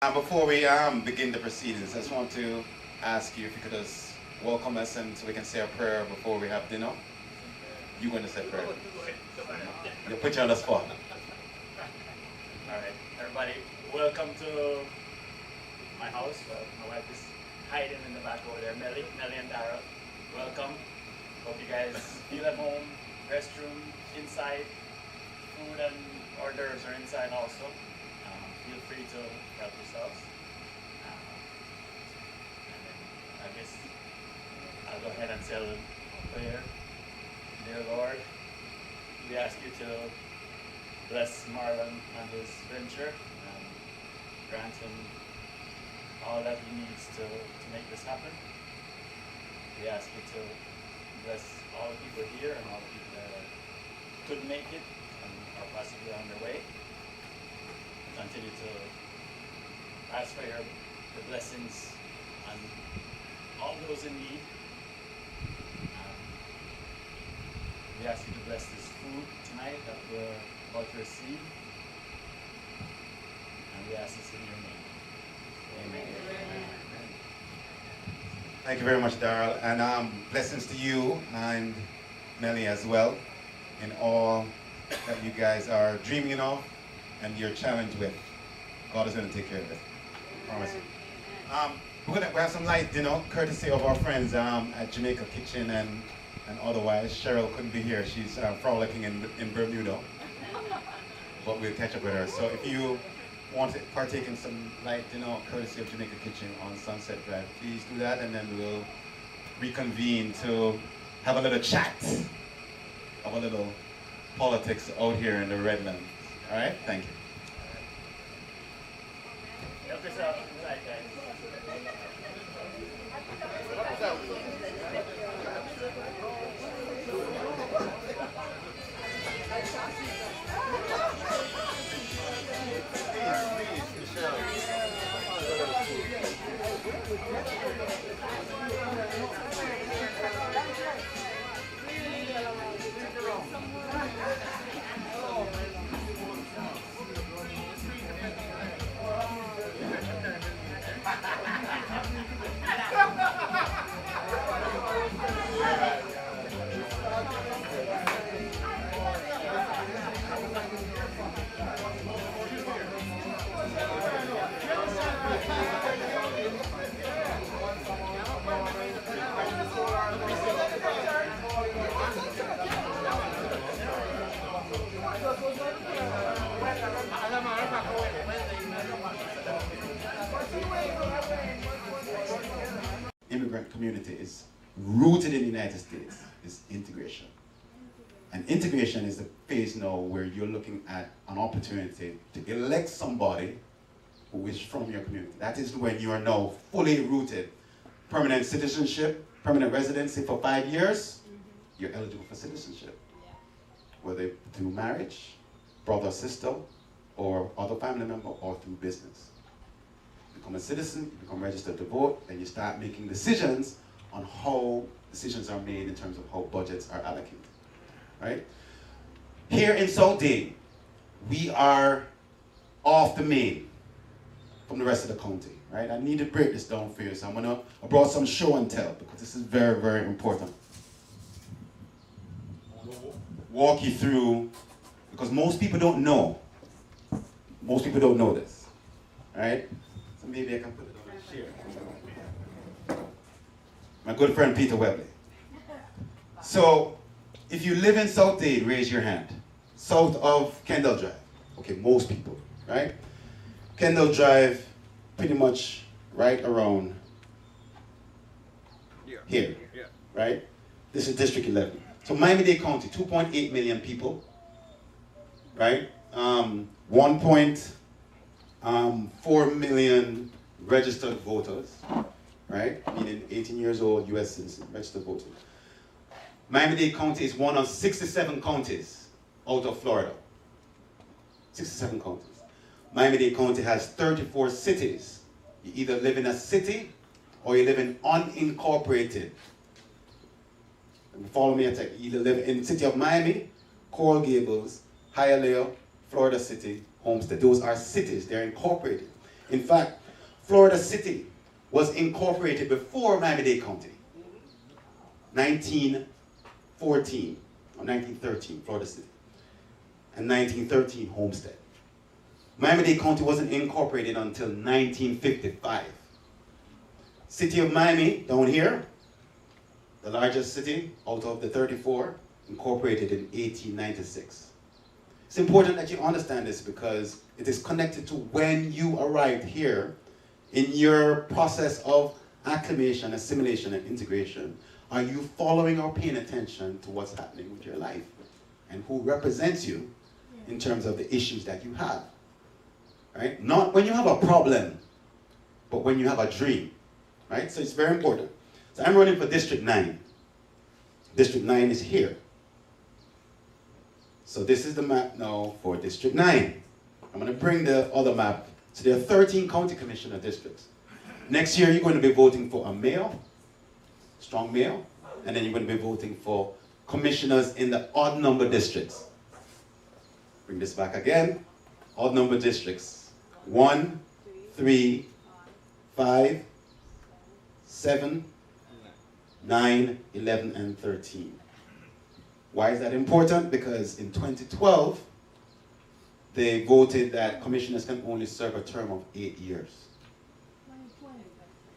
Before we begin the proceedings, I just want to ask you if you could just welcome us and so we can say a prayer before we have dinner. You're going to say a prayer. You put you on the spot. All right, everybody, welcome to my house. Well, my wife is hiding in the back over there. Melly and Dara, welcome. Hope you guys feel at home. Restroom inside, food and hors d'oeuvres are inside also. Feel free to help yourselves. And then I guess I'll go ahead and say a prayer. Dear Lord, we ask you to bless Marlon and his venture and grant him all that he needs to make this happen. We ask you to bless all the people here and all the people that couldn't make it and are possibly on their way. Continue to ask for your blessings on all those in need. We ask you to bless this food tonight that we're about to receive. And we ask this in your name. Amen. Amen. Thank you very much, Daryl. And blessings to you and Melly as well in all that you guys are dreaming of and you're challenged with. God is going to take care of it. I promise you. We have some light dinner courtesy of our friends at Jamaica Kitchen and otherwise. Cheryl couldn't be here. She's frolicking in Bermuda. But we'll catch up with her. So if you want to partake in some light dinner courtesy of Jamaica Kitchen on Sunset Drive, please do that and then we'll reconvene to have a little chat of a little politics out here in the Redlands. All right? Thank you. Help yourself. Right, guys. Immigrant community is rooted in the United States is integration. And integration is the phase now where you're looking at an opportunity to elect somebody who is from your community. That is when you are now fully rooted. Permanent citizenship, permanent residency for 5 years, you're eligible for citizenship. Whether through marriage, brother, sister, or other family member, or through business. Become a citizen, you become registered to vote, and you start making decisions on how decisions are made in terms of how budgets are allocated, right? Here in South Dade, we are off the main from the rest of the county, right? I need to break this down for you, so I brought some show and tell because this is very, very important. Walk you through, because most people don't know. Most people don't know this, right? So maybe I can put it on a share. My good friend Peter Webley. So, if you live in South Dade, raise your hand. South of Kendall Drive. Okay, most people, right? Kendall Drive, pretty much right around here, right? This is District 11. So Miami-Dade County, 2.8 million people, right? 1.4 million registered voters, right? Meaning 18 years old U.S. citizen, registered voters. Miami-Dade County is one of 67 counties out of Florida. 67 counties. Miami-Dade County has 34 cities. You either live in a city or you live in unincorporated. Follow me, you either live in the city of Miami, Coral Gables, Hialeah, Florida City, Homestead. Those are cities, they're incorporated. In fact, Florida City was incorporated before Miami-Dade County. 1914 or 1913, Florida City. And 1913, Homestead. Miami-Dade County wasn't incorporated until 1955. City of Miami, down here, the largest city out of the 34, incorporated in 1896. It's important that you understand this because it is connected to when you arrived here in your process of acclimation, assimilation, and integration. Are you following or paying attention to what's happening with your life and who represents you in terms of the issues that you have? Right? Not when you have a problem, but when you have a dream. Right? So it's very important. So I'm running for District 9. District 9 is here. So this is the map now for District 9. I'm going to bring the other map. So there are 13 county commissioner districts. Next year you're going to be voting for a mayor, strong mayor, and then you're going to be voting for commissioners in the odd number districts. Bring this back again. Odd number districts. 1, 3, 5, 7, 9, 11, and 13. Why is that important? Because in 2012, they voted that commissioners can only serve a term of 8 years.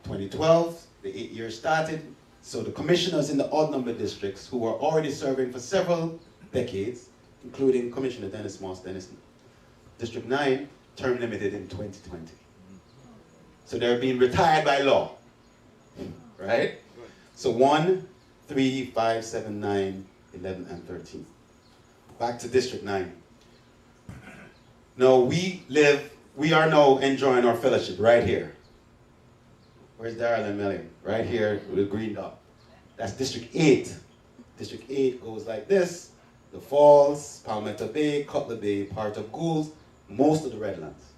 2012, the 8 years started, so the commissioners in the odd number districts who were already serving for several decades, including Commissioner Dennis Moss, District 9, term limited in 2020. So they're being retired by law, right? So 1, 3, 5, 7, 9, 11, and 13. Back to District 9. Now we are now enjoying our fellowship right here. Where's Daryl and Melly? Right here with the green dot. That's District 8. District 8 goes like this. The Falls, Palmetto Bay, Cutler Bay, part of Goulds, most of the Redlands.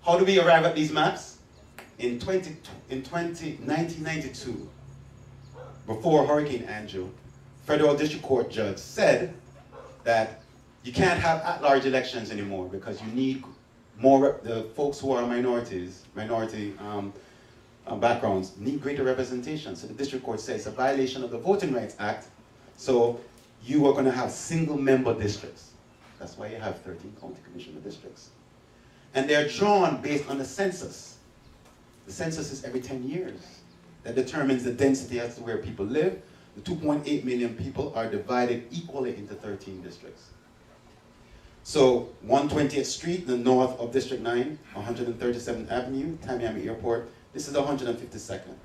How do we arrive at these maps? In 1992, before Hurricane Andrew, Federal District Court judge said that you can't have at-large elections anymore because you need more, the folks who are minority backgrounds need greater representation. So the district court says it's a violation of the Voting Rights Act. So you are going to have single member districts. That's why you have 13 county commissioner districts. And they're drawn based on the census. The census is every 10 years. That determines the density as to where people live. The 2.8 million people are divided equally into 13 districts. So 120th Street, the north of District 9, 137th Avenue, Tamiami Airport. This is 152nd.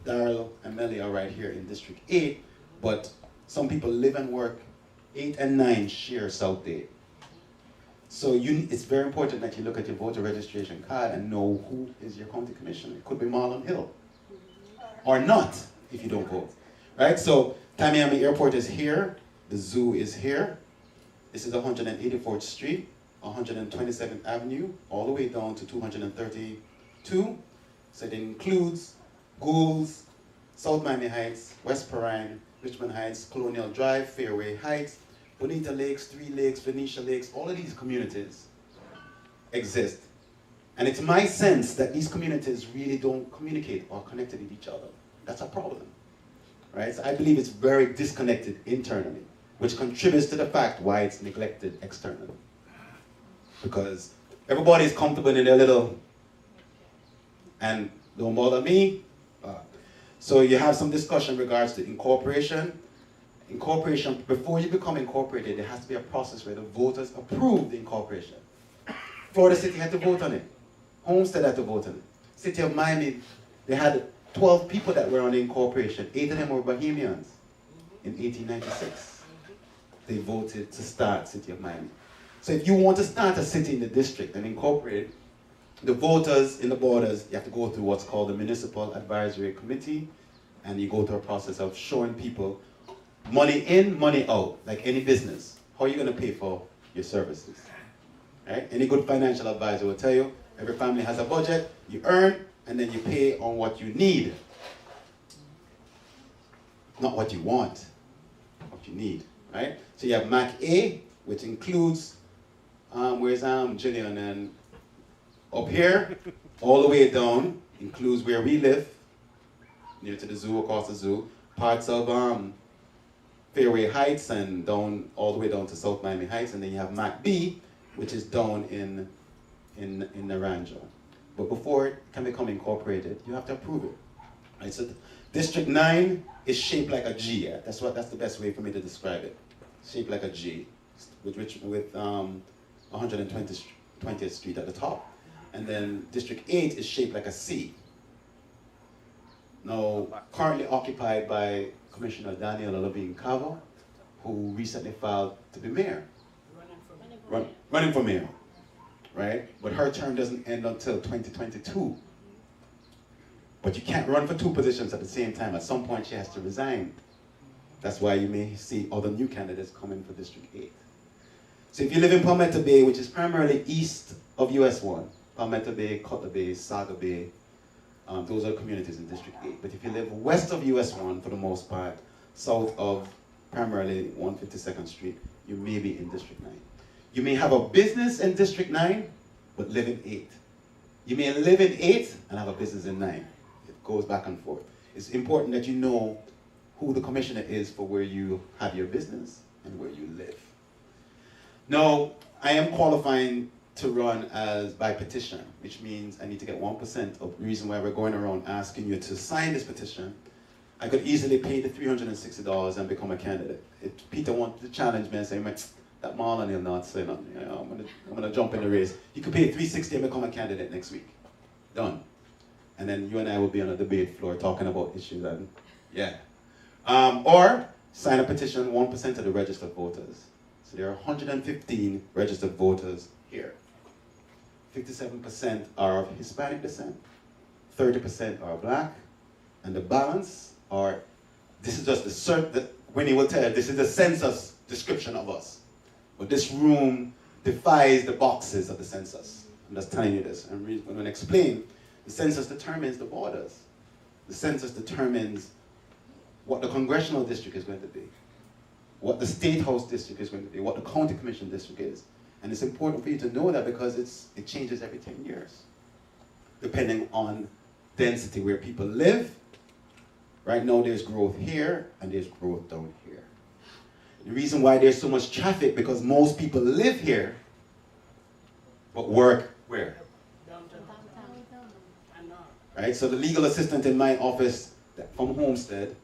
Darrell and Melly are right here in District 8, but some people live and work 8 and 9 share South Dade. So it's very important that you look at your voter registration card and know who is your county commissioner. It could be Marlon Hill, or not if you don't vote. Right? So Tamiami Airport is here, the zoo is here. This is 184th Street, 127th Avenue, all the way down to 232. So it includes Goulds, South Miami Heights, West Perrine, Richmond Heights, Colonial Drive, Fairway Heights, Bonita Lakes, Three Lakes, Venetia Lakes. All of these communities exist. And it's my sense that these communities really don't communicate or connect with each other. That's a problem. Right? So I believe it's very disconnected internally, which contributes to the fact why it's neglected externally. Because everybody's comfortable in their little, and don't bother me. So you have some discussion in regards to incorporation. Incorporation, before you become incorporated, there has to be a process where the voters approve the incorporation. Florida City had to vote on it. Homestead had to vote on it. City of Miami, they had 12 people that were on the incorporation. 8 of them were Bahamians in 1896. They voted to start City of Miami. So if you want to start a city in the district and incorporate it, the voters in the borders, you have to go through what's called the Municipal Advisory Committee, and you go through a process of showing people money in, money out, like any business. How are you going to pay for your services? Right? Any good financial advisor will tell you, every family has a budget, you earn, and then you pay on what you need. Not what you want, what you need, right? So you have MAC A, which includes, where's Jillian and Up here, all the way down, includes where we live, near to the zoo, across the zoo, parts of Fairway Heights and down all the way down to South Miami Heights, and then you have Mac B, which is down in Naranja. But before it can become incorporated, you have to approve it. Right? So District 9 is shaped like a G. Yeah? That's the best way for me to describe it. Shaped like a G, with 120th Street at the top. And then District 8 is shaped like a C. Now, currently occupied by Commissioner Daniel Levine Cava, who recently filed to be mayor. Running for mayor, right? But her term doesn't end until 2022. But you can't run for two positions at the same time. At some point, she has to resign. That's why you may see other new candidates coming for District 8. So if you live in Palmetto Bay, which is primarily east of US 1, Palmetto Bay, Cutler Bay, Saga Bay, those are communities in District 8. But if you live west of US 1, for the most part, south of primarily 152nd Street, you may be in District 9. You may have a business in District 9, but live in 8. You may live in 8 and have a business in 9. It goes back and forth. It's important that you know who the commissioner is for where you have your business and where you live. Now, I am qualifying to run as by petition, which means I need to get 1% of the reason why we're going around asking you to sign this petition. I could easily pay the $360 and become a candidate. If Peter wanted to challenge me and say, that Marlon will not say nothing, you know, I'm gonna jump in the race. You could pay $360 and become a candidate next week. Done. And then you and I will be on a debate floor talking about issues and, yeah. Or sign a petition, 1% of the registered voters. So there are 115 registered voters here. 57% are of Hispanic descent, 30% are black, and the balance are, this is just Winnie will tell you, this is the census description of us. But this room defies the boxes of the census. I'm just telling you this. I'm going to explain. The census determines the borders. The census determines what the congressional district is going to be, what the state house district is going to be, what the county commission district is. And it's important for you to know that because it changes every 10 years, depending on density where people live. Right now there's growth here and there's growth down here. The reason why there's so much traffic because most people live here, but work where? Downtown. Right, so the legal assistant in my office from Homestead,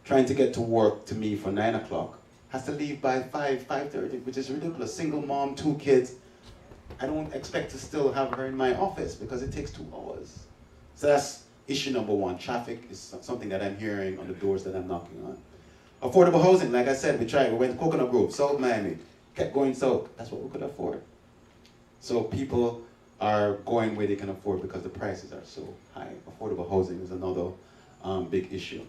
trying to get to work to me for 9 o'clock, has to leave by 5:30, which is ridiculous. Single mom, 2 kids. I don't expect to still have her in my office because it takes 2 hours. So that's issue number 1. Traffic is something that I'm hearing on the doors that I'm knocking on. Affordable housing, like I said, we tried. We went to Coconut Grove, South Miami, kept going south. That's what we could afford. So people are going where they can afford because the prices are so high. Affordable housing is another big issue.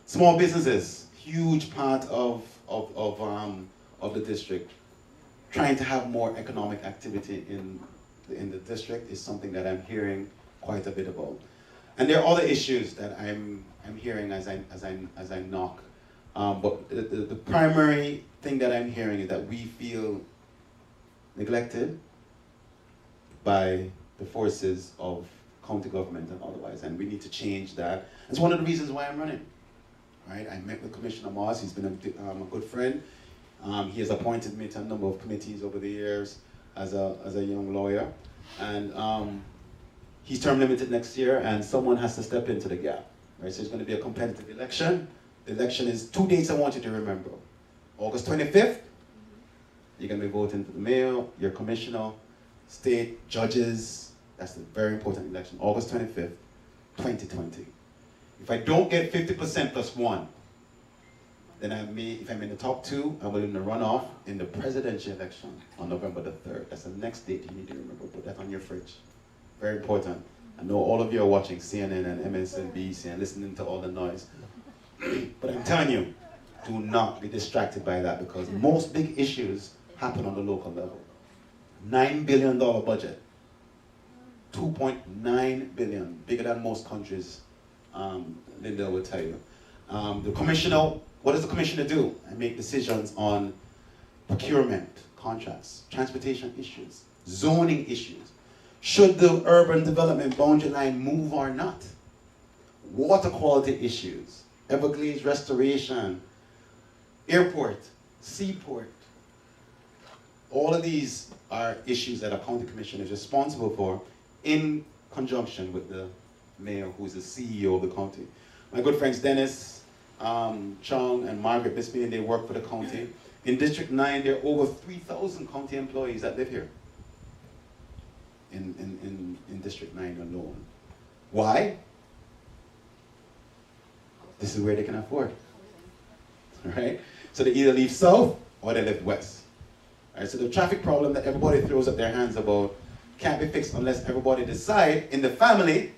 Small businesses, huge part of the district. Trying to have more economic activity in the district is something that I'm hearing quite a bit about. And there are other issues that I'm hearing as I knock. But the primary thing that I'm hearing is that we feel neglected by the forces of county government and otherwise, and we need to change that. It's one of the reasons why I'm running. Right? I met with Commissioner Moss. He's been a good friend. He has appointed me to a number of committees over the years as a young lawyer, and he's term limited next year, and someone has to step into the gap. Right? So it's going to be a competitive election. The election is 2 dates I want you to remember. August 25th, you're going to be voting for the mayor, your commissioner, state judges. That's a very important election. August 25th, 2020. If I don't get 50% plus 1, then if I'm in the top 2, I will in the runoff in the presidential election on November the 3rd. That's the next date you need to remember. Put that on your fridge. Very important. I know all of you are watching CNN and MSNBC and listening to all the noise. But I'm telling you, do not be distracted by that because most big issues happen on the local level. $9 billion budget. $2.9 billion, bigger than most countries. Linda will tell you. The commissioner, what does the commissioner do? I make decisions on procurement, contracts, transportation issues, zoning issues. Should the urban development boundary line move or not? Water quality issues, Everglades restoration, airport, seaport. All of these are issues that a county commission is responsible for in conjunction with the mayor, who is the CEO of the county. My good friends Dennis, Chong, and Margaret Bisping, they work for the county. In District 9, there are over 3,000 county employees that live here. In District 9 alone. Why? This is where they can afford. Right? So they either leave south or they live west. Right? So the traffic problem that everybody throws up their hands about can't be fixed unless everybody decide in the family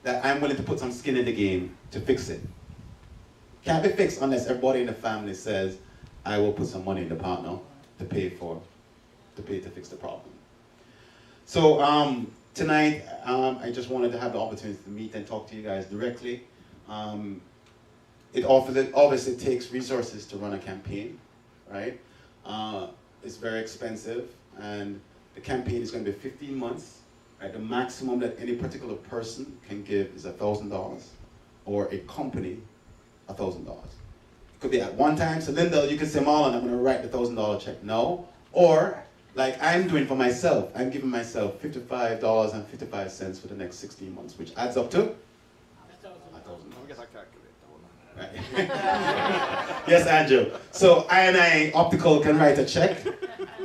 that I'm willing to put some skin in the game to fix it. Can't be fixed unless everybody in the family says, I will put some money in the partner to pay to fix the problem. So tonight, I just wanted to have the opportunity to meet and talk to you guys directly. It obviously takes resources to run a campaign, right? It's very expensive, and the campaign is going to be 15 months. Right? The maximum that any particular person can give is $1,000, or a company $1,000. It could be at one time. So Linda, you could say, Marlon, I'm going to write the $1,000 check now, or like I'm doing for myself, I'm giving myself $55.55 for the next 16 months, which adds up to $1,000. Right. Yes, Andrew. So I Optical can write a check.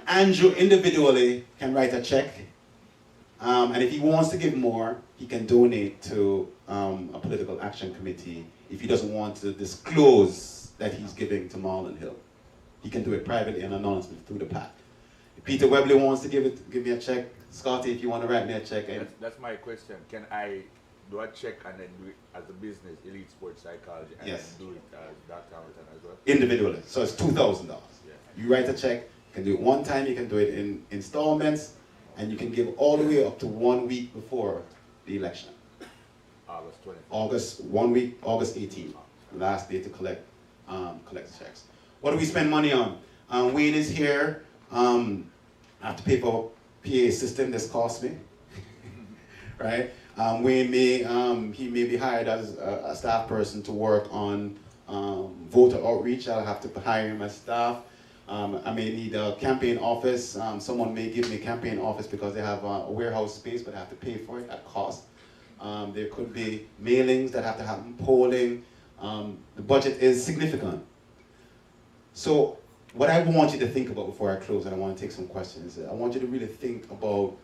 Andrew individually can write a check. And if he wants to give more, he can donate to a political action committee if he doesn't want to disclose that he's giving to Marlon Hill. He can do it privately and anonymously through the PAC. If Peter Webley wants to give me a check, Scotty, if you want to write me a check. That's my question. Can I do a check and then do it as a business, Elite Sports Psychology, and yes, then do it as that kind of as well? Individually. So it's $2,000. Yeah. You write a check, you can do it one time, you can do it in installments, and you can give all the way up to 1 week before the election. August 20th. August, 1 week, August 18th, last day to collect checks. What do we spend money on? Wayne is here. I have to pay for PA system. This cost me, right? Wayne he may be hired as a staff person to work on voter outreach. I'll have to hire him as staff. I may need a campaign office. Someone may give me a campaign office because they have a warehouse space, but I have to pay for it at cost. There could be mailings that have to happen, polling. The budget is significant. So what I want you to think about before I close, and I want to take some questions, I want you to really think about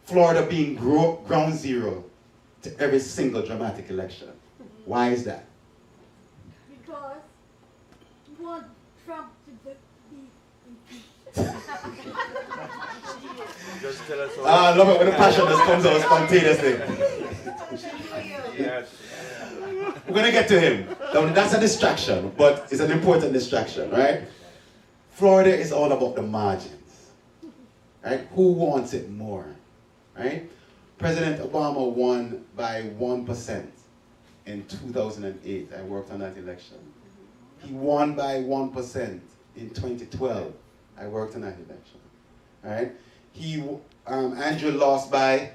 Florida being ground zero to every single dramatic election. Why is that? Because you want Trump to be impeached. Just tell us I love it when the passion just comes out spontaneously. Yes. We're going to get to him. That's a distraction, but it's an important distraction, right? Florida is all about the margins, right? Who wants it more, right? President Obama won by 1% in 2008. I worked on that election. He won by 1% in 2012. I worked on that election, right? Andrew lost by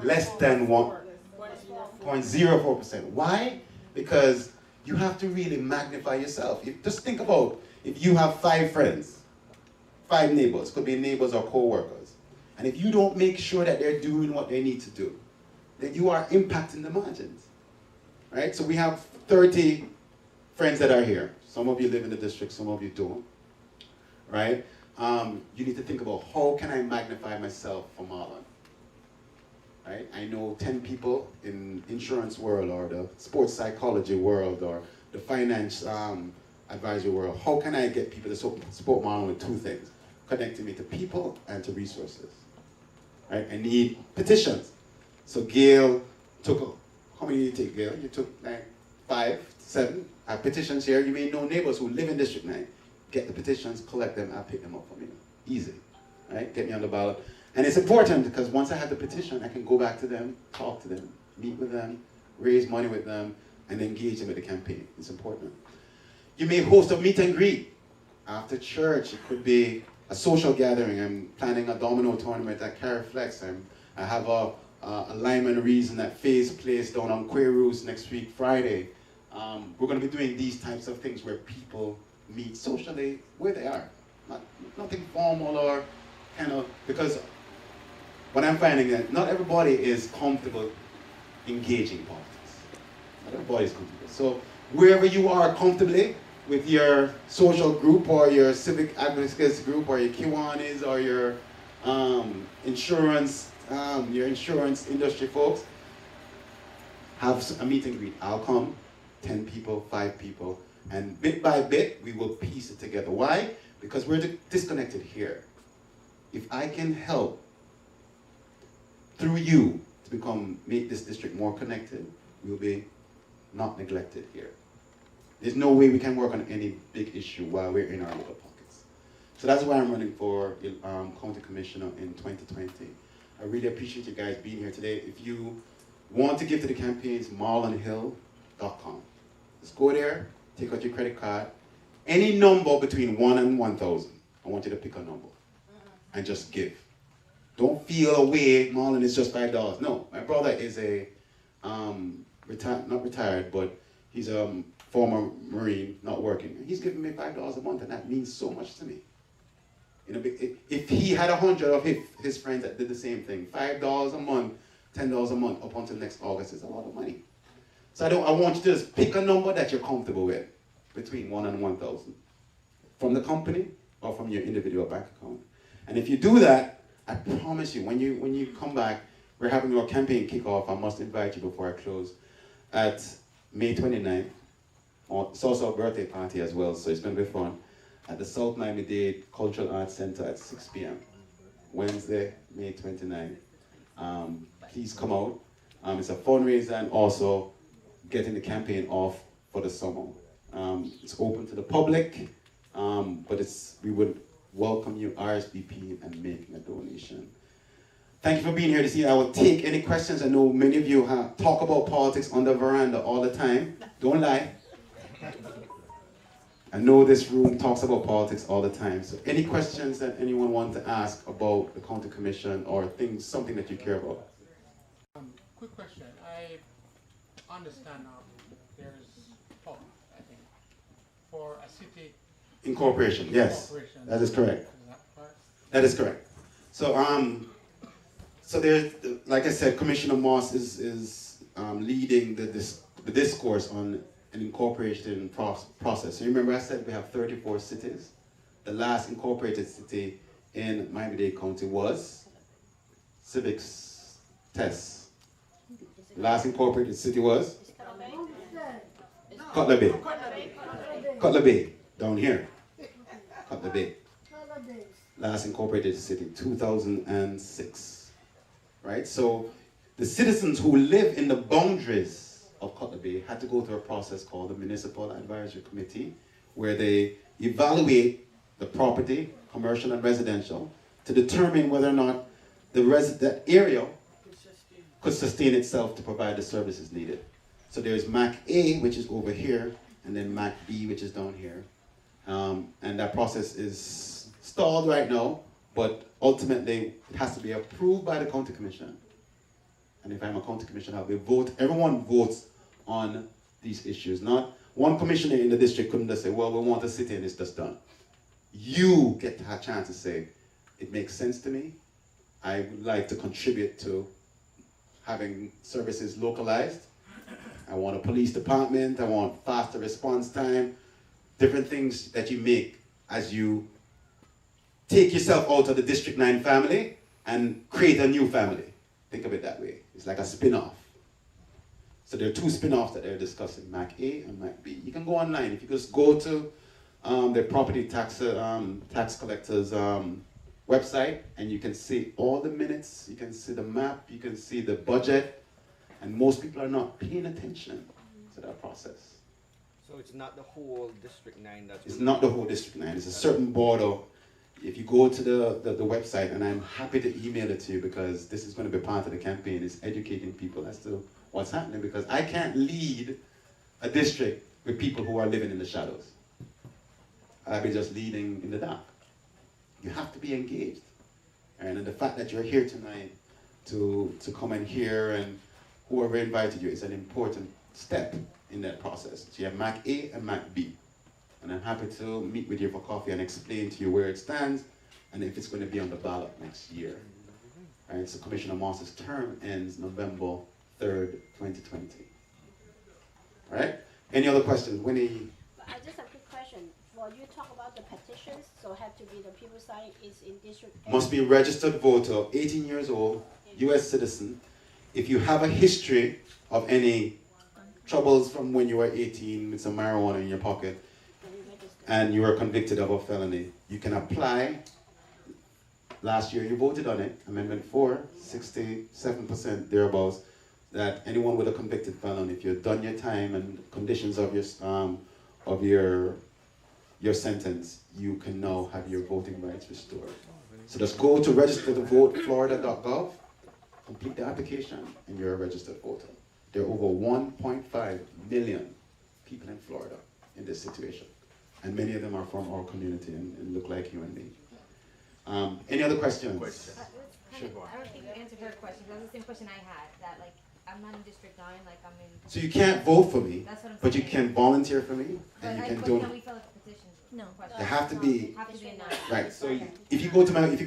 less than 0.04%. Why? Because you have to really magnify yourself. Just think about if you have 5 friends, 5 neighbors, could be neighbors or co-workers, and if you don't make sure that they're doing what they need to do, then you are impacting the margins, right? So we have 30 friends that are here. Some of you live in the district, some of you don't, right? You need to think about how can I magnify myself for Marlon, right? I know 10 people in insurance world or the sports psychology world or the finance advisory world. How can I get people to support Marlon with 2 things? Connecting me to people and to resources, right? I need petitions. So Gail took, how many did you take, Gail? You took like 5, 7. I have petitions here. You may know neighbors who live in District 9. Get the petitions, collect them, I'll pick them up for me. Easy, right? Get me on the ballot. And it's important because once I have the petition, I can go back to them, talk to them, meet with them, raise money with them, and engage them with the campaign. It's important. You may host a meet and greet after church. It could be a social gathering. I'm planning a domino tournament at Cariflex. I have a Lyman Reason at Faye's Place down on Queerus next week, Friday. We're going to be doing these types of things where people meet socially where they are. Nothing formal or kind of, because what I'm finding that not everybody is comfortable engaging politics. Not everybody is comfortable. So wherever you are comfortably with your social group or your civic advocacy group or your Kiwanis or your insurance industry folks, have a meet and greet. I'll come, 10 people, 5 people, and bit by bit, we will piece it together. Why? Because we're disconnected here. If I can help through you to make this district more connected, we'll be not neglected here. There's no way we can work on any big issue while we're in our little pockets. So that's why I'm running for County Commissioner in 2020. I really appreciate you guys being here today. If you want to give to the campaigns, marlonhill.com. Just go there, take out your credit card. Any number between 1 and 1,000, I want you to pick a number and just give. Don't feel away, Marlon, it's just $5. No, my brother is a, not retired, but he's a former Marine, not working. He's giving me $5 a month, and that means so much to me. You know, if he had 100 of his friends that did the same thing, $5 a month, $10 a month, up until next August is a lot of money. So I want you to just pick a number that you're comfortable with, between 1 and 1,000, from the company or from your individual bank account. And if you do that, I promise you, when you come back, we're having our campaign kickoff. I must invite you before I close at May 29th. It's also a birthday party as well, so it's going to be fun. At the South Miami Dade Cultural Arts Center at 6 p.m. Wednesday, May 29th. Please come out. It's a fundraiser and also getting the campaign off for the summer. It's open to the public, but we would welcome you RSVP and making a donation. Thank you for being here this evening. I will take any questions. I know many of you talk about politics on the veranda all the time. Don't lie. I know this room talks about politics all the time. So any questions that anyone wants to ask about the County Commission or something that you care about? Quick question. I understand there's talk, I think, for a city Incorporation, yes. That is correct. Is that correct? That is correct. So there's, like I said, Commissioner Moss is leading the discourse on an incorporation process. So remember I said we have 34 cities. The last incorporated city in Miami-Dade County was Civics Test. The last incorporated city was Cutler Bay. Cutler Bay, down here. Cutler Bay. Last incorporated city, 2006. Right? So the citizens who live in the boundaries of Cutler Bay had to go through a process called the Municipal Advisory Committee, where they evaluate the property, commercial and residential, to determine whether or not that area could sustain itself to provide the services needed. So there's MAC A, which is over here, and then MAC B, which is down here. And that process is stalled right now, but ultimately it has to be approved by the County Commission. And if I'm a County Commissioner, everyone votes on these issues. Not one commissioner in the district couldn't just say, well, we want a city and it's just done. You get to have a chance to say, it makes sense to me. I would like to contribute to having services localized. I want a police department. I want faster response time. Different things that you make as you take yourself out of the District 9 family and create a new family. Think of it that way. It's like a spin-off. So there are 2 spin-offs that they're discussing, MAC A and MAC B. You can go online. If you just go to the property tax collector's website, and you can see all the minutes, you can see the map, you can see the budget, and most people are not paying attention to that process. So it's not the whole District 9 that's... It's not the whole District 9. It's a certain border. If you go to the website, and I'm happy to email it to you because this is going to be part of the campaign, is educating people as to what's happening, because I can't lead a district with people who are living in the shadows. I'll be just leading in the dark. You have to be engaged. And the fact that you're here tonight to come and hear, and whoever invited you, is an important step in that process. So you have MAC A and MAC B. And I'm happy to meet with you for coffee and explain to you where it stands and if it's going to be on the ballot next year. All right, so Commissioner Moss's term ends November 3rd, 2020. All right? Any other questions? Winnie? I just have a quick question. Well, you talk about the petitions, so have to be the people sign is in district. Must be registered voter, 18 years old, U.S. citizen. If you have a history of any troubles from when you were 18 with some marijuana in your pocket and you were convicted of a felony, you can apply. Last year you voted on it, Amendment 4, 67% thereabouts, that anyone with a convicted felon, if you've done your time and conditions of your sentence, you can now have your voting rights restored. So just go to registertovoteflorida.gov, complete the application, and you're a registered voter. There are over 1.5 million people in Florida in this situation. And many of them are from our community and look like you and me. Any other questions? Sure. I don't think you answered her question. That was the same question I had. That like I'm not in District 9, like I'm in. So you can't vote for me, That's what I'm but you saying. can volunteer for me, But and you like, can but donate. can we fill out the petitions? No. Question. They have to be Have to be a nine. right. So Okay. if you go to if you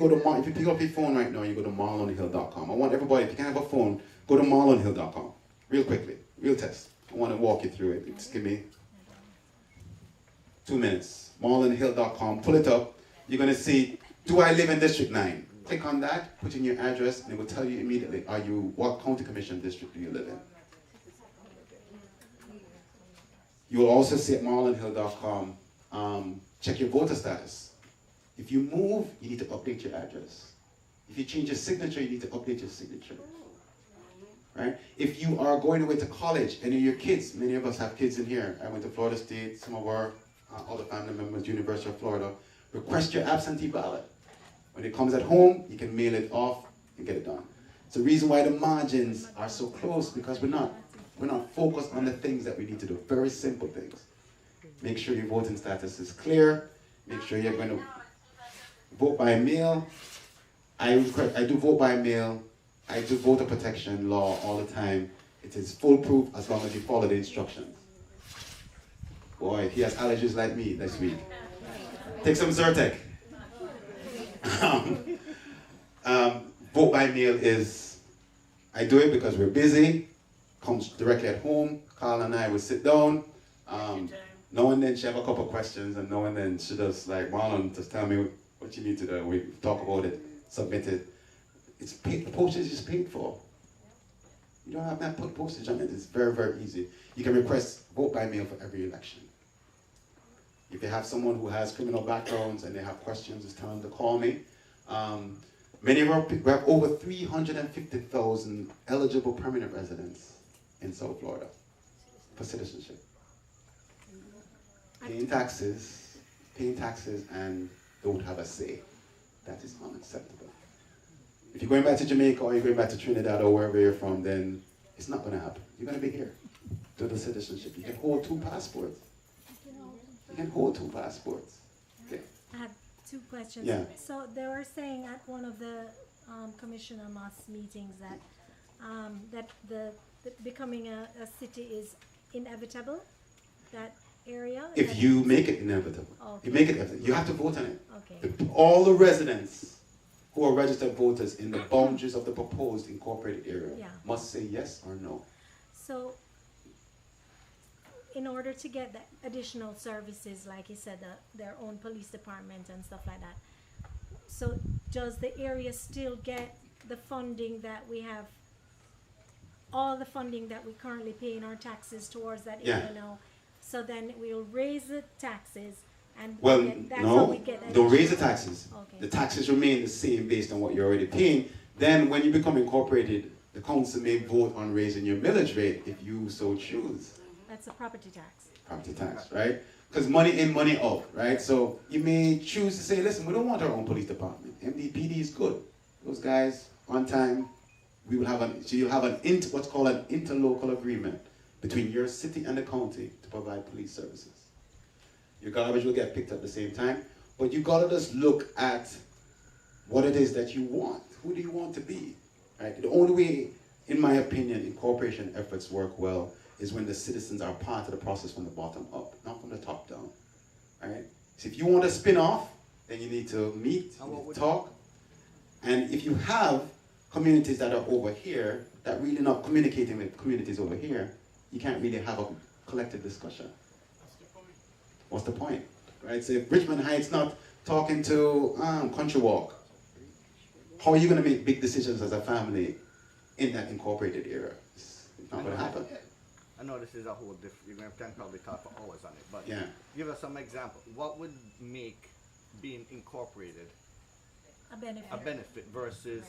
pick up your phone right now, you go to marlonhill.com. I want everybody, if you can have a phone, go to marlonhill.com. Real quickly, real test. I want to walk you through it. Just give me 2 minutes. marlonhill.com. Pull it up. You're gonna see, do I live in District 9? Click on that, put in your address, and it will tell you immediately, what county commission district do you live in? You will also see at marlonhill.com, check your voter status. If you move, you need to update your address. If you change your signature, you need to update your signature. Right? If you are going away to college, any of your kids, many of us have kids in here. I went to Florida State, some of our other family members, University of Florida. Request your absentee ballot. When it comes at home, you can mail it off and get it done. It's the reason why the margins are so close, because we're not focused on the things that we need to do. Very simple things. Make sure your voting status is clear. Make sure you're going to vote by mail. I do vote by mail. I do voter protection law all the time. It is foolproof as long as you follow the instructions. Boy, if he has allergies like me this week, take some Zyrtec. Vote by mail is, I do it because we're busy, comes directly at home. Carl and I will sit down. Now and then she have a couple of questions, and now and then she just like, Marlon, just tell me what you need to do. We talk about it, submit it. It's paid, the postage is paid for. You don't have that put postage on it. It's very, very easy. You can request vote by mail for every election. If you have someone who has criminal backgrounds and they have questions, just tell them to call me. Many of our people, we have over 350,000 eligible permanent residents in South Florida for citizenship. Paying taxes and don't have a say. That is unacceptable. If you're going back to Jamaica or you're going back to Trinidad or wherever you're from, then it's not going to happen. You're going to be here. Do the citizenship. You can hold 2 passports. You can hold 2 passports. Okay. I have 2 questions. Yeah. So they were saying at one of the Commissioner Moss meetings that that the becoming a city is inevitable. That area. If that you make it inevitable, Okay. you make it inevitable. You have to vote on it. Okay. All the residents who are registered voters in the boundaries of the proposed incorporated area Yeah. must say yes or no. So, in order to get the additional services, like you said, their own police department and stuff like that, so does the area still get the funding that we have, all the funding that we currently pay in our taxes towards that area Yeah. now? So then we'll raise the taxes and Well, that's how we no, get don't raise the additional- taxes. Okay. The taxes remain the same based on what you're already paying. Then when you become incorporated, the council may vote on raising your millage rate if you so choose. That's a property tax. Property tax, right? Because money in, money out, right? So you may choose to say, listen, we don't want our own police department. MDPD is good. Those guys, on time, we will have you'll have what's called an interlocal agreement between your city and the county to provide police services. Your garbage will get picked up at the same time, but you gotta just look at what it is that you want. Who do you want to be? Right? The only way, in my opinion, incorporation efforts work well is when the citizens are part of the process from the bottom up, not from the top down. Right? So if you want to spin off, then you need to meet, you need to talk. And if you have communities that are over here that really not communicating with communities over here, you can't really have a collective discussion. What's the point? Right? So if Richmond Heights not talking to Country Walk, how are you going to make big decisions as a family in that incorporated area? It's not going to happen. I know this is a whole different, you're going to probably talk for hours on it, but Yeah. give us some example. What would make being incorporated A benefit. a benefit versus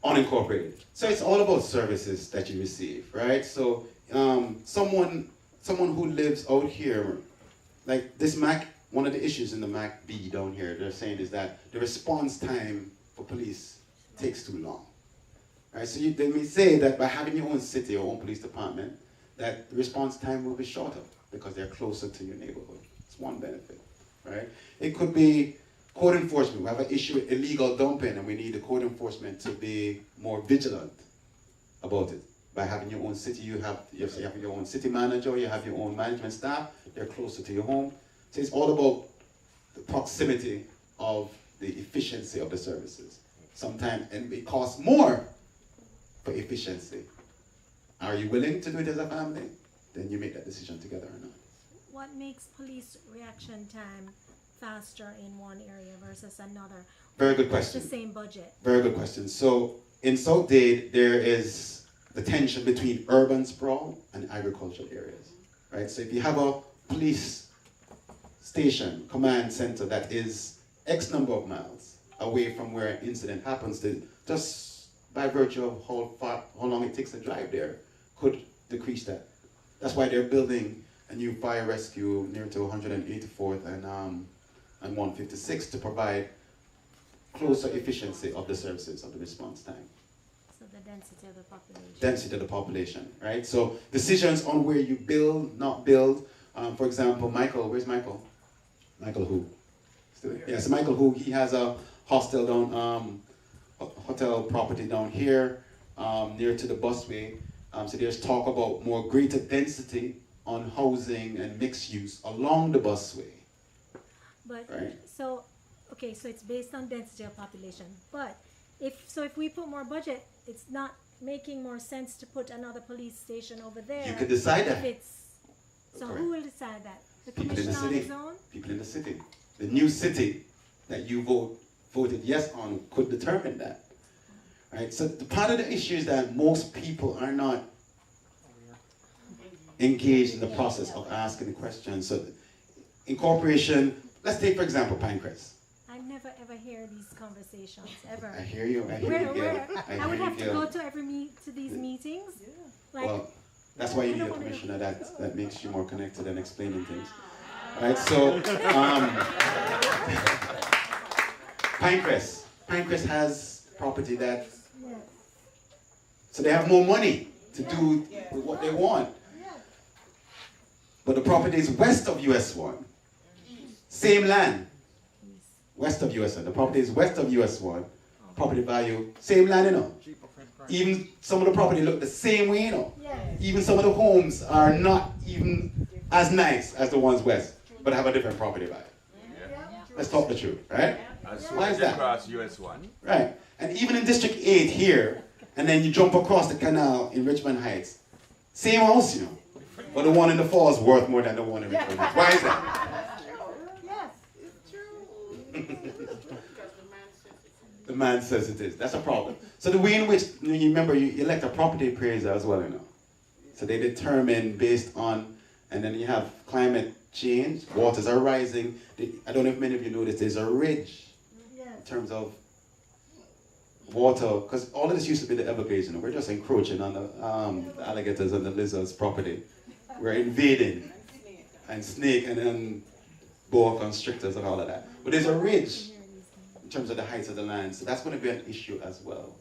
Unincorporated. So it's all about services that you receive, right? So someone who lives out here, like this MAC, one of the issues in the MAC B down here, they're saying is that the response time for police takes too long. Right? So they may say that by having your own city or own police department, that the response time will be shorter because they're closer to your neighborhood. It's one benefit, right? It could be code enforcement. We have an issue with illegal dumping and we need the code enforcement to be more vigilant about it. By having your own city, you have your own city manager, you have your own management staff, they're closer to your home. So it's all about the proximity of the efficiency of the services. Sometimes, and it costs more for efficiency. Are you willing to do it as a family? Then you make that decision together or not. What makes police reaction time faster in one area versus another? Very good It's question. the same budget. Very good question. So in South Dade, there is the tension between urban sprawl and agricultural areas, right? So if you have a police station, command center that is X number of miles away from where an incident happens, just by virtue of how long it takes to drive there, could decrease that. That's why they're building a new fire rescue near to 184th and 156 to provide closer efficiency of the services, of the response time. So the density of the population. Density of the population, right? So decisions on where you build, not build. For example, Michael, where's Michael? Michael who? Still here? Yes, Michael who, he has a hostel down, hotel property down here, near to the busway. So there's talk about more greater density on housing and mixed use along the busway. But Right. so it's based on density of population. But if we put more budget, it's not making more sense to put another police station over there. You could decide that. If it's, so Correct. who will decide that? The People in the commissioner on city. his own? People in the city. The new city that you voted yes on could determine that. Right? So the part of the issue is that most people are not engaged in the process of asking the questions. So incorporation, let's take for example Pinecrest. I never ever hear these conversations ever. I hear you, Where, Gail. I would have to Gail. go to these meetings. Like, Well, that's why you I need a don't wanna- commissioner that makes you more connected and explaining things. Right, so Pinecrest has property that, so they have more money to do what they want. But the property is west of US 1. Same land. West of US 1. The property is west of US 1. Property value, same land, you know. Even some of the property look the same way, you know. Even some of the homes are not even as nice as the ones west, but have a different property value. Let's talk the truth, right? Why is that? Across US 1. Right. And even in District 8 here, and then you jump across the canal in Richmond Heights, same house, you know. But the one in the falls is worth more than the one in Richmond Heights. Why is that? Yes, it's true. The man says it is. That's a problem. So the way in which, you remember, you elect a property appraiser as well, you know. So they determine based on, and then you have climate change, waters are rising. I don't know if many of you know this, there's a ridge in terms of water, because all of this used to be the Everglades, you know. We're just encroaching on the alligators and the lizards' property. We're invading, and snake, and then boa constrictors and all of that. But there's a ridge in terms of the heights of the land, so that's going to be an issue as well,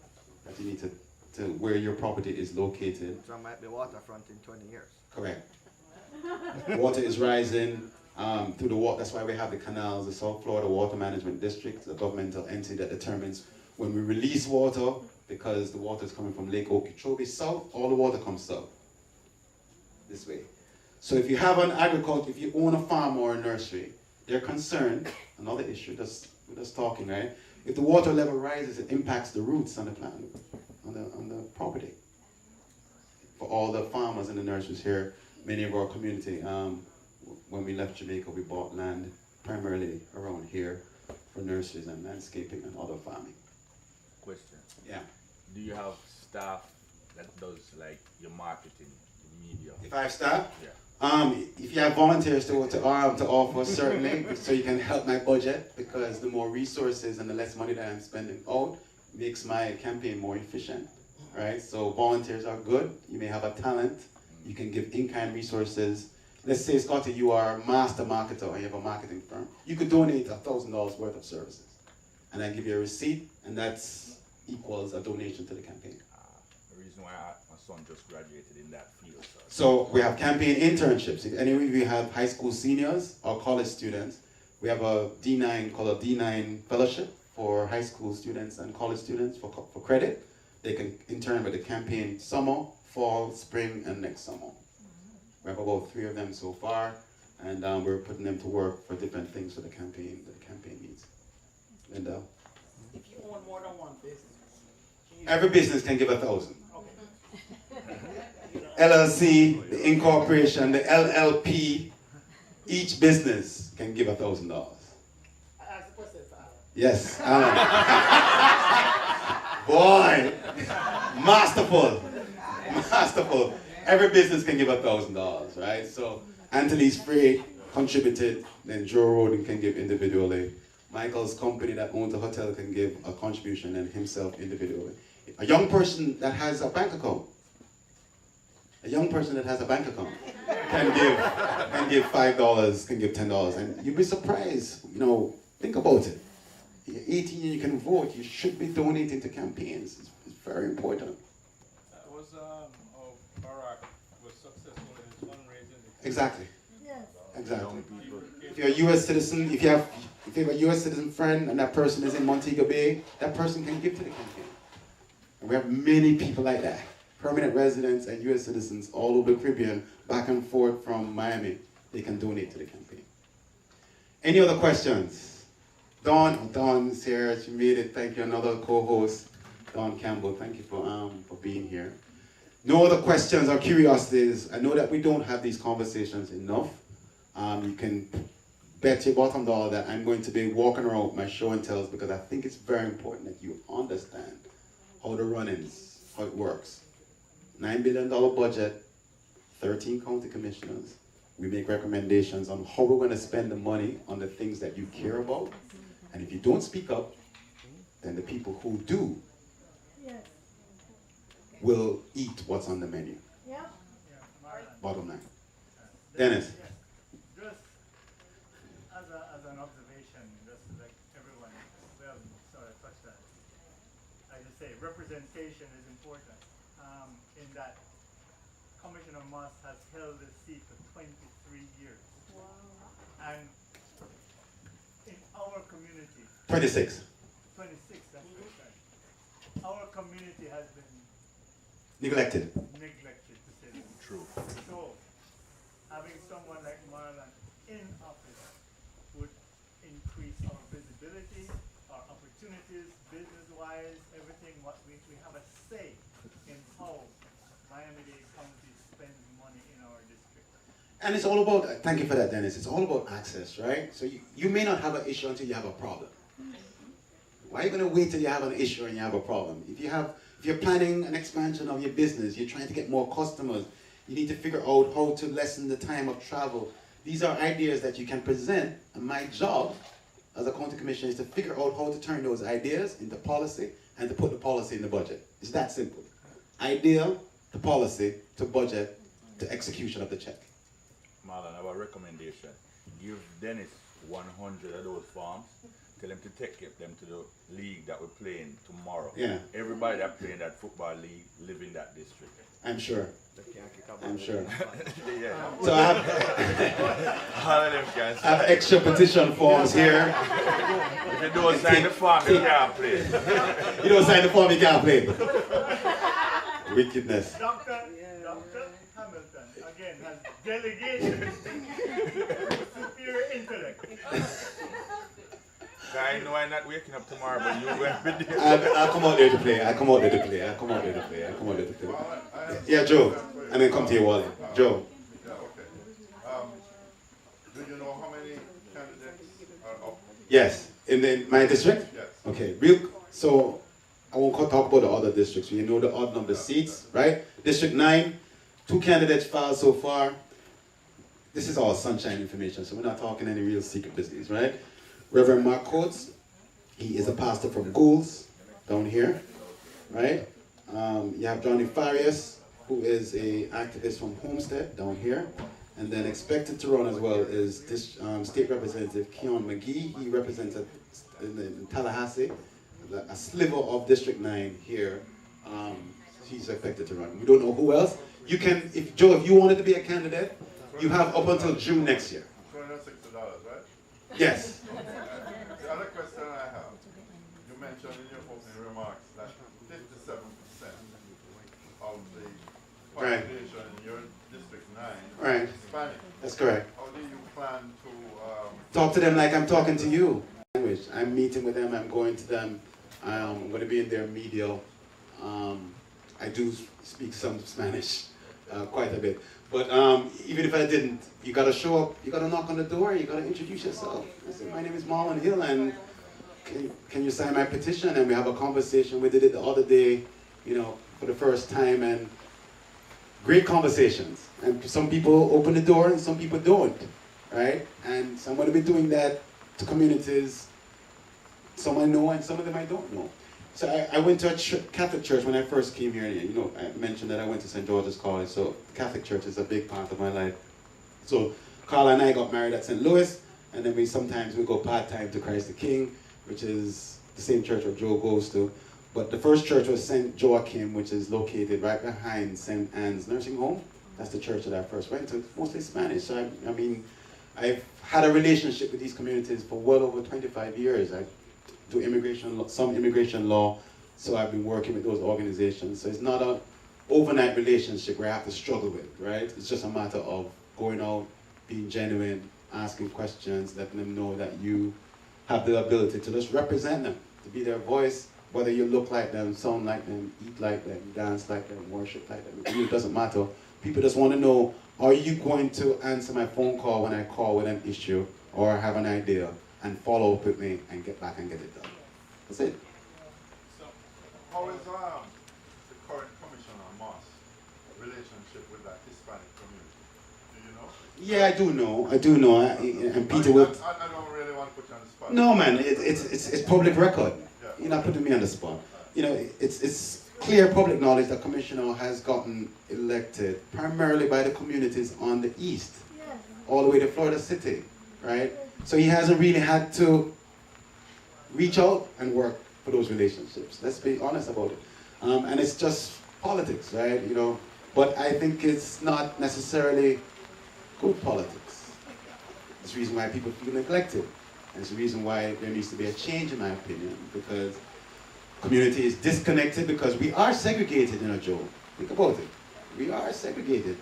that you need to where your property is located. So it might be waterfront in 20 years. Correct. Water is rising, through the water. That's why we have the canals, the South Florida Water Management District, the governmental entity that determines when we release water, because the water is coming from Lake Okeechobee south, all the water comes south, this way. So if you have an agriculture, if you own a farm or a nursery, they're concerned, another issue, we're just talking, right? If the water level rises, it impacts the roots on the plant, on the property. For all the farmers and the nurseries here, many of our community, when we left Jamaica, we bought land primarily around here for nurseries and landscaping and other farming. Question. Yeah. Do you have staff that does like your marketing, the media? If I have staff? Yeah. If you have volunteers to offer, certainly, so you can help my budget, because the more resources and the less money that I'm spending out makes my campaign more efficient, right? So volunteers are good. You may have a talent. You can give in-kind resources. Let's say, Scotty, you are a master marketer and you have a marketing firm. You could donate $1,000 worth of services. And I give you a receipt, and that's equals a donation to the campaign. The reason why my son just graduated in that field. So we have campaign internships. If anyway we have high school seniors or college students, we have a D9 called a D9 fellowship for high school students and college students for credit. They can intern with the campaign summer, fall, spring, and next summer. We have about 3 of them so far, and we're putting them to work for different things for the campaign that the campaign needs. Linda? If you own more than one business. Every business can give 1,000. Okay. LLC, the incorporation, the LLP, each business can give $1,000. I asked the question, Alan. Yes, Alan. Boy, masterful, masterful. Every business can give $1,000, right? So Anthony's Free contributed, then Joe Roden can give individually. Michael's company that owns a hotel can give a contribution, and himself individually. A young person that has a bank account, can give $5, can give $10, and you'll be surprised. You know, think about it. You're 18 and you can vote. You should be donating to campaigns. It's very important. That was how Barack was successful in his fundraising. Exactly. Yes. Exactly. If you're a U.S. citizen, if you have a U.S. citizen friend and that person is in Montego Bay, that person can give to the campaign. And we have many people like that. Permanent residents and U.S. citizens all over the Caribbean, back and forth from Miami, they can donate to the campaign. Any other questions? Dawn's here. She made it. Thank you. Another co-host, Dawn Campbell. Thank you for being here. No other questions or curiosities. I know that we don't have these conversations enough. You can bet your bottom dollar that I'm going to be walking around with my show and tells, because I think it's very important that you understand how the run-ins, how it works. $9 billion budget, 13 county commissioners. We make recommendations on how we're going to spend the money on the things that you care about. And if you don't speak up, then the people who do will eat what's on the menu. Yeah. Bottom line. Dennis. Just as an observation, just like everyone sort of touched that, I just say representation is important. In that Commissioner Moss has held the seat for 23 years. Wow. And in our community, 26. 26, that's right. Our community has been Neglected. to say the least. True. So, having someone like Marlon in office would increase our visibility, our opportunities, business-wise, everything. What we have a say in how Miami-Dade County spends money in our district. And it's all about, thank you for that, Dennis. It's all about access, right? So you may not have an issue until you have a problem. Why are you going to wait till you have an issue and you have a problem? If you're planning an expansion of your business, you're trying to get more customers, you need to figure out how to lessen the time of travel. These are ideas that you can present, and my job as a county commissioner is to figure out how to turn those ideas into policy and to put the policy in the budget. It's that simple. Idea to policy to budget to execution of the check. Marlon, I have a recommendation. Give Dennis 100 of those farms. Tell him to take them to the league that we're playing tomorrow. Yeah. Everybody that playing that football league live in that district. I'm sure. The Yankee about I'm it. sure. Yeah. So I have, All of them can I have extra petition forms here. If you don't sign the form, you can't play. You don't sign the form, you can't play. Wickedness. Dr. Hamilton, again, has delegated superior intellect. I know I'm not waking up tomorrow, but you will be there. I'll come out there to play. I'll come out there to play. Yeah, Joe. And then come to your wallet. Joe. Yeah, okay. Do you know how many candidates are up? Yes. In my district? Yes. Okay. So I won't talk about the other districts. You know the odd number seats, right? District 9, 2 candidates filed so far. This is all sunshine information, so we're not talking any real secret business, right? Reverend Mark Coates, he is a pastor from Goulds, down here, right? You have Johnny Farias, who is a activist from Homestead, down here. And then expected to run as well is this State Representative Keon McGee. He represents in Tallahassee, a sliver of District 9 here. He's expected to run. We don't know who else. You can, if you wanted to be a candidate, you have up until June next year. $260, right? Yes. The other question I have, you mentioned in your opening remarks that 57% of the Right. population in your District 9 Right. is Hispanic. That's correct. How do you plan to Talk to them like I'm talking to you. I'm meeting with them, I'm going to them. I'm going to be in their media. I do speak some Spanish, quite a bit. But even if I didn't, you got to show up, you got to knock on the door, you got to introduce yourself. I said, my name is Marlon Hill, and can you sign my petition? And we have a conversation. We did it the other day, for the first time, and great conversations. And some people open the door and some people don't, right? And so I'm going to be doing that to communities. Some I know and some of them I don't know. So I went to a Catholic church when I first came here. I mentioned that I went to St. George's College, so Catholic church is a big part of my life. So Carla and I got married at St. Louis, and then sometimes we go part-time to Christ the King, which is the same church where Joe goes to. But the first church was St. Joachim, which is located right behind St. Anne's Nursing Home. That's the church that I first went to, mostly Spanish. So I've had a relationship with these communities for well over 25 years. I do some immigration law, so I've been working with those organizations. So it's not an overnight relationship where I have to struggle with, right? It's just a matter of going out, being genuine, asking questions, letting them know that you have the ability to just represent them, to be their voice, whether you look like them, sound like them, eat like them, dance like them, worship like them. It really doesn't matter. People just want to know, are you going to answer my phone call when I call with an issue or have an idea and follow up with me and get back and get it done? That's it. So, how is the current Commissioner Moss relationship with that Hispanic community? Do you know? Yeah, I do know. And Peter will. I don't really want to put you on the spot. No, man, it's public record. Yeah. You're not putting me on the spot. It's clear public knowledge that Commissioner has gotten elected primarily by the communities on the east, all the way to Florida City, right? So he hasn't really had to reach out and work for those relationships. Let's be honest about it. And it's just politics, right? But I think it's not necessarily good politics. It's the reason why people feel neglected. And it's the reason why there needs to be a change, in my opinion, because community is disconnected because we are segregated, Joe. Think about it. We are segregated.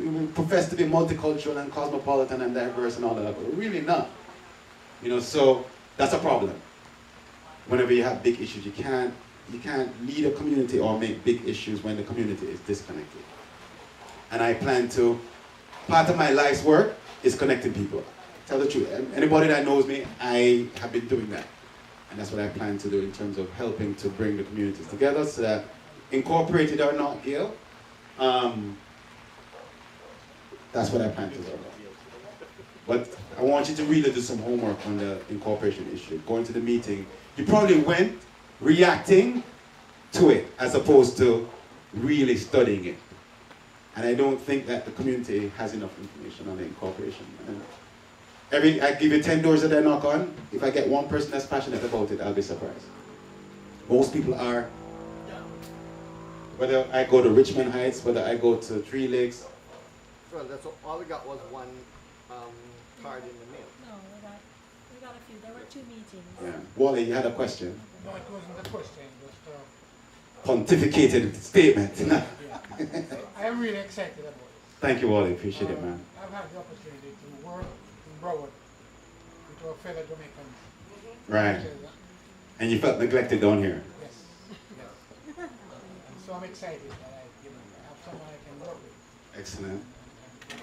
We profess to be multicultural and cosmopolitan and diverse and all that, but we're really not. So that's a problem. Whenever you have big issues, you can't lead a community or make big issues when the community is disconnected. And I plan to, part of my life's work is connecting people. Tell the truth. Anybody that knows me, I have been doing that. And that's what I plan to do in terms of helping to bring the communities together so that, incorporated or not, Gail, that's what I plan to do. But I want you to really do some homework on the incorporation issue. Going to the meeting, you probably went reacting to it as opposed to really studying it. And I don't think that the community has enough information on the incorporation. And I give you 10 doors that I knock on. If I get one person that's passionate about it, I'll be surprised. Most people are Whether I go to Richmond Heights, whether I go to Three Lakes. Well, that's all we got was one card in the mail. No, we got a few. There were 2 meetings. Yeah. Wally, you had a question? No, it wasn't a question, just Pontificated statement. yeah. I am really excited about it. Thank you, Wally. Appreciate it, man. I've had the opportunity to work in Broward with our fellow Jamaicans. Right. And you felt neglected down here. Yes, yes. And so I'm excited that I have someone I can work with. Excellent. And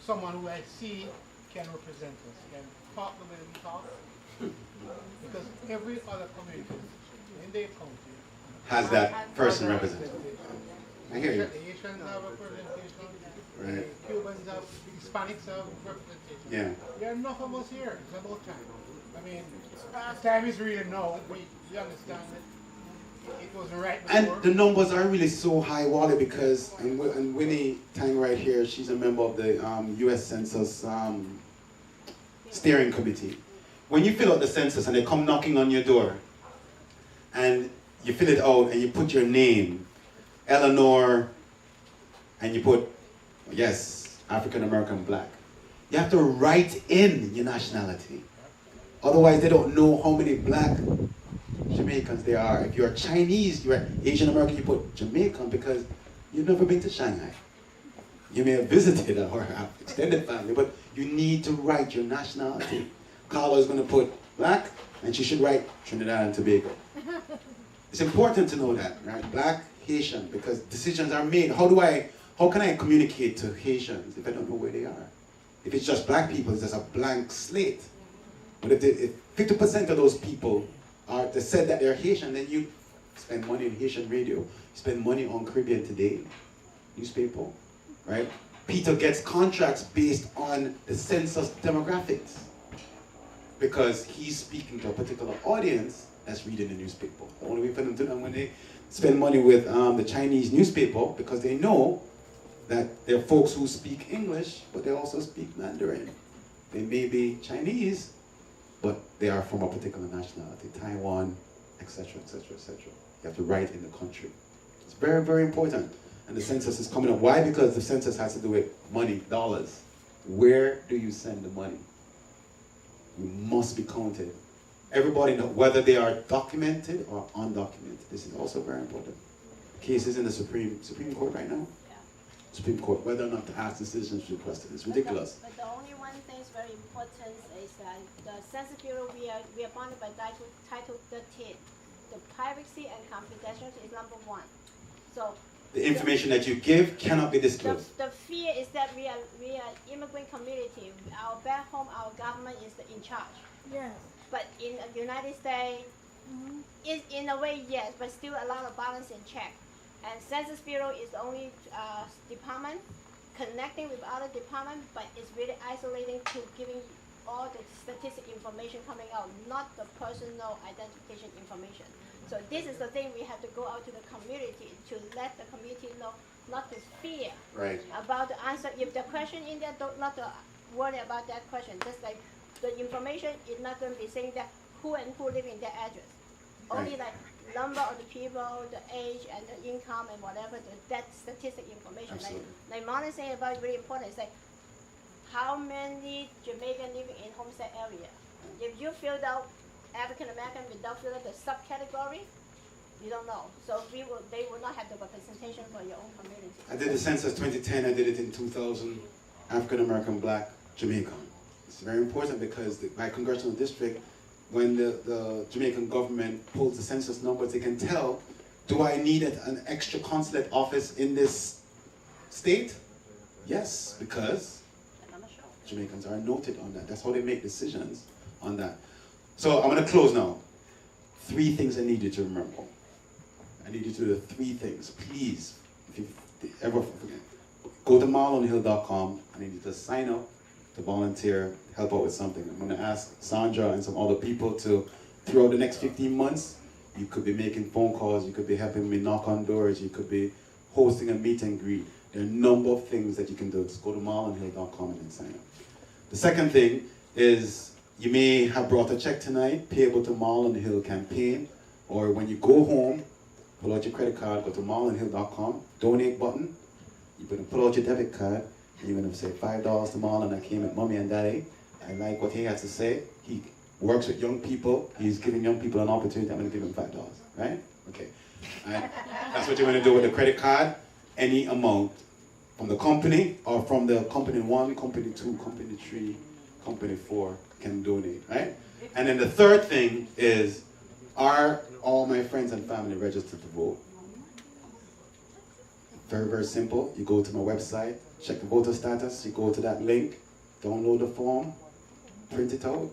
someone who I see can represent us, can talk the way we talk. Because every other community in the county Has that person represented. I hear you. The Asians have representation. Right. The Cubans have, Hispanics have representation. Yeah. There are enough of us here. It's about time. I mean, the time is really now. We understand that it was right before. And the numbers are really so high, Wally, because, and Winnie Tang right here, she's a member of the U.S. Census Steering Committee. When you fill out the census and they come knocking on your door, and you fill it out and you put your name, Eleanor, and you put, yes, African American Black. You have to write in your nationality. Otherwise, they don't know how many Black Jamaicans there are. If you're Chinese, you're Asian American, you put Jamaican because you've never been to Shanghai. You may have visited or have extended family, but you need to write your nationality. Carla is going to put Black, and she should write Trinidad and Tobago. It's important to know that, right? Black, Haitian, because decisions are made. How can I communicate to Haitians if I don't know where they are? If it's just Black people, it's just a blank slate. But if 50% of those people they said that they're Haitian, then you spend money on Haitian radio, you spend money on Caribbean Today newspaper, right? Peter gets contracts based on the census demographics because he's speaking to a particular audience that's reading the newspaper. The only way for them to know when they spend money with the Chinese newspaper, because they know that there are folks who speak English, but they also speak Mandarin. They may be Chinese, but they are from a particular nationality, Taiwan, etc., etc., etc. You have to write in the country. It's very, very important. And the census is coming up. Why? Because the census has to do with money, dollars. Where do you send the money? You must be counted. Everybody knows whether they are documented or undocumented. This is also very important. Cases in the Supreme Court right now. Yeah. Supreme Court, whether or not to ask decisions requested. It's ridiculous. But the only one thing is very important is that the Census Bureau, we are bonded by Title 13. The privacy and confidentiality is number 1. So The information that you give cannot be disclosed. the fear is that we are immigrant community. Our back home, our government is in charge. Yes. But in the United States, is in a way yes, but still a lot of balance in check. And Census Bureau is the only department connecting with other departments, but it's really isolating to giving all the statistic information coming out, not the personal identification information. So this is the thing we have to go out to the community to let the community know, not to fear Right. about the answer. If the question in there, don't not to worry about that question. Just like the information is not going to be saying that who and who live in that address. Only Right. like number of the people, the age and the income and whatever, that statistic information. Absolutely. Like Marlon saying about really important is like how many Jamaican living in Homestead area. If you filled out African American without filling out the subcategory, you don't know. So they will not have the representation for your own community. I did the census 2010, I did it in 2000, African American, Black, Jamaican. It's very important because my congressional district, when the Jamaican government pulls the census numbers, they can tell, do I need an extra consulate office in this state? Yes, because Jamaicans are noted on that. That's how they make decisions on that. So I'm going to close now. 3 things I need you to remember. I need you to do the 3 things. Please, if you ever forget, go to marlonhill.com. I need you to sign up to volunteer, help out with something. I'm going to ask Sandra and some other people to, throughout the next 15 months, you could be making phone calls, you could be helping me knock on doors, you could be hosting a meet and greet. There are a number of things that you can do. Just go to marlonhill.com and then sign up. The second thing is, you may have brought a check tonight, payable to Marlon Hill campaign, or when you go home, pull out your credit card, go to marlonhill.com, donate button. You're going to pull out your debit card, and you're going to say $5 to Marlon. I came with Mommy and Daddy. I like what he has to say. He works with young people. He's giving young people an opportunity. I'm going to give him $5, right? Okay. Right? That's what you're going to do with a credit card. Any amount from the company or from the company 1, company 2, company 3, company 4 can donate, right? And then the third thing is, are all my friends and family registered to vote? Very, very simple. You go to my website, check the voter status, you go to that link, download the form, print it out,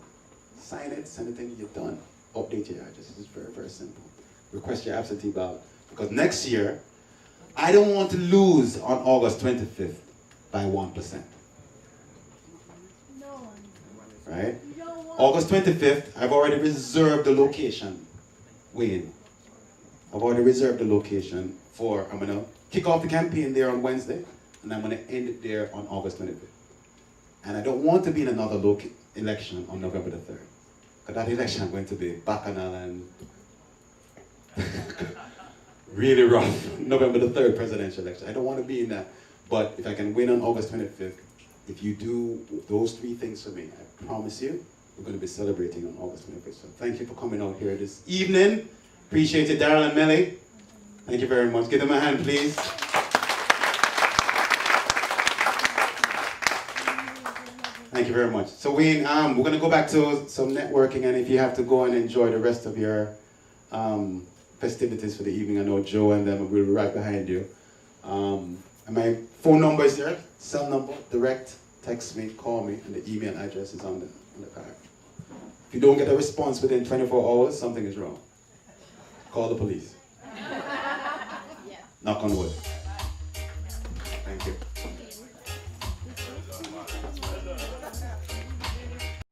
sign it, send it in, you're done. Update your address. It's very, very simple. Request your absentee ballot. Because next year, I don't want to lose on August 25th by 1%. No. Right? You don't want August 25th, I've already reserved the location. Wayne. I've already reserved the location for, I'm going to kick off the campaign there on Wednesday, and I'm going to end it there on August 25th. And I don't want to be in another election on November the 3rd. Because that election I'm going to be bacchanal and really rough. November the 3rd presidential election. I don't want to be in that. But if I can win on August 25th, if you do those 3 things for me, I promise you, we're going to be celebrating on August 25th. So thank you for coming out here this evening. Appreciate it, Daryl and Melly. Thank you very much. Give them a hand, please. Thank you very much. So Wayne, we're going to go back to some networking, and if you have to go and enjoy the rest of your festivities for the evening, I know Joe and them will be right behind you. And my phone number is there, cell number, direct, text me, call me, and the email address is on the card. If you don't get a response within 24 hours, something is wrong. Call the police. Knock on wood.